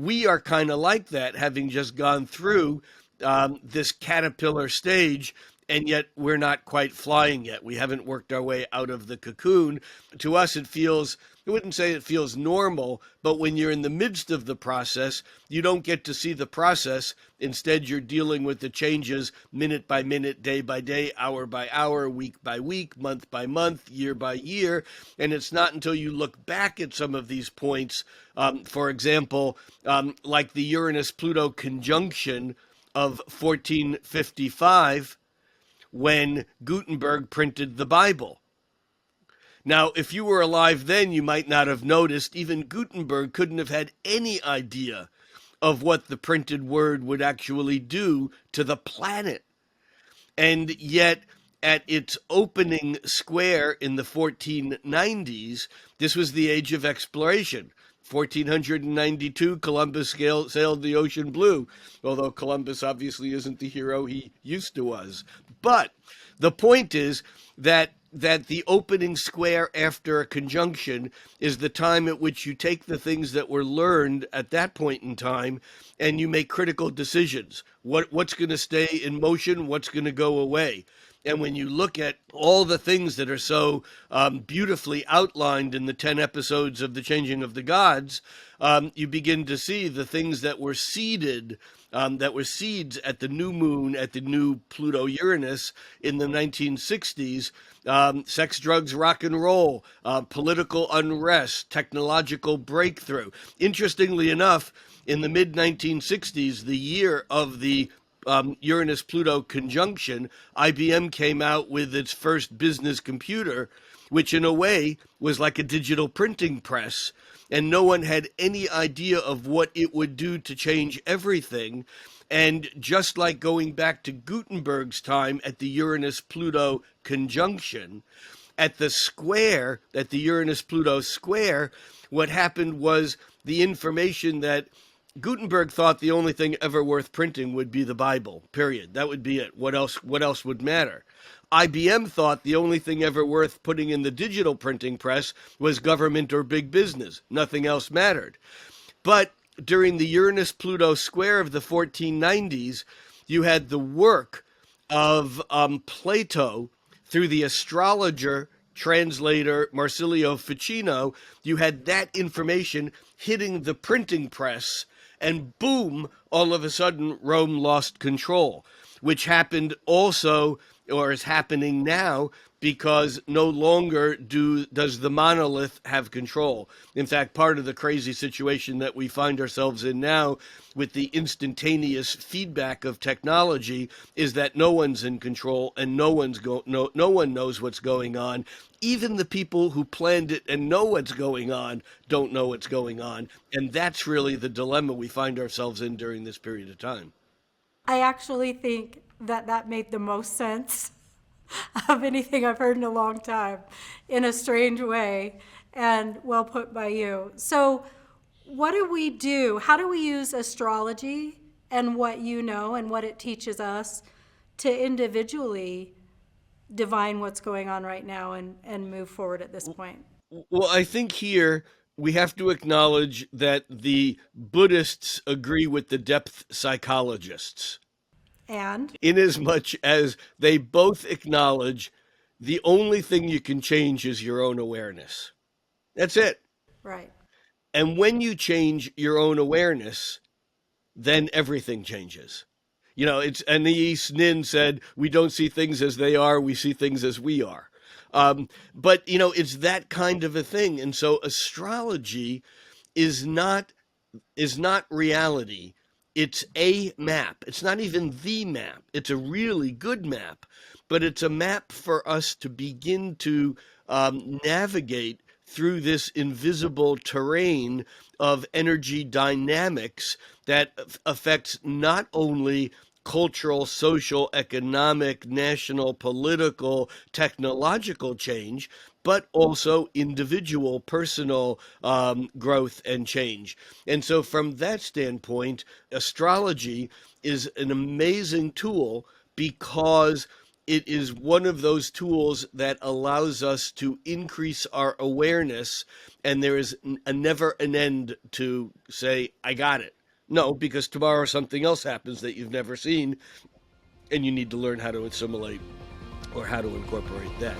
we are kind of like that, having just gone through this caterpillar stage, and yet we're not quite flying yet. We haven't worked our way out of the cocoon. To us, it feels, I wouldn't say it feels normal, but when you're in the midst of the process, you don't get to see the process. Instead, you're dealing with the changes minute by minute, day by day, hour by hour, week by week, month by month, year by year. And it's not until you look back at some of these points, for example, like the Uranus-Pluto conjunction of 1455, when Gutenberg printed the Bible. Now, if you were alive then, you might not have noticed. Even Gutenberg couldn't have had any idea of what the printed word would actually do to the planet. And yet, at its opening square in the 1490s, this was the age of exploration. 1492, Columbus sailed the ocean blue, although Columbus obviously isn't the hero he used to was. But the point is that the opening square after a conjunction is the time at which you take the things that were learned at that point in time and you make critical decisions. What's going to stay in motion? What's going to go away? And when you look at all the things that are so beautifully outlined in the 10 episodes of The Changing of the Gods, you begin to see the things that were seeded, that were seeds at the new moon, at the new Pluto-Uranus in the 1960s, sex, drugs, rock and roll, political unrest, technological breakthrough. Interestingly enough, in the mid-1960s, the year of the Uranus-Pluto conjunction, IBM came out with its first business computer, which in a way was like a digital printing press, and no one had any idea of what it would do to change everything. And just like going back to Gutenberg's time at the Uranus-Pluto conjunction, at the square, at the Uranus-Pluto square, what happened was the information that Gutenberg thought the only thing ever worth printing would be the Bible, period. That would be it. What else would matter? IBM thought the only thing ever worth putting in the digital printing press was government or big business. Nothing else mattered. But during the Uranus-Pluto square of the 1490s, you had the work of Plato through the astrologer, translator Marsilio Ficino. You had that information hitting the printing press, and boom, all of a sudden, Rome lost control, which happened also, or is happening now, because no longer does the monolith have control. In fact, part of the crazy situation that we find ourselves in now with the instantaneous feedback of technology is that no one's in control and no one knows what's going on. Even the people who planned it and know what's going on don't know what's going on. And that's really the dilemma we find ourselves in during this period of time. I actually think that made the most sense of anything I've heard in a long time, in a strange way, and well put by you. So what do we do? How do we use astrology and what you know and what it teaches us to individually divine what's going on right now and move forward at this point? Well, I think here we have to acknowledge that the Buddhists agree with the depth psychologists, And inasmuch as they both acknowledge the only thing you can change is your own awareness. That's it. right. And when you change your own awareness, then everything changes. You know, it's Anais Nin said, we don't see things as they are, we see things as we are. But, you know, it's that kind of a thing. And so astrology is not reality. It's a map. It's not even the map. It's a really good map, but it's a map for us to begin to navigate through this invisible terrain of energy dynamics that affects not only cultural, social, economic, national, political, technological change, but also individual, personal growth and change. And so, from that standpoint, astrology is an amazing tool because it is one of those tools that allows us to increase our awareness, and there is a never an end to say, I got it. No, because tomorrow something else happens that you've never seen, and you need to learn how to assimilate or how to incorporate that.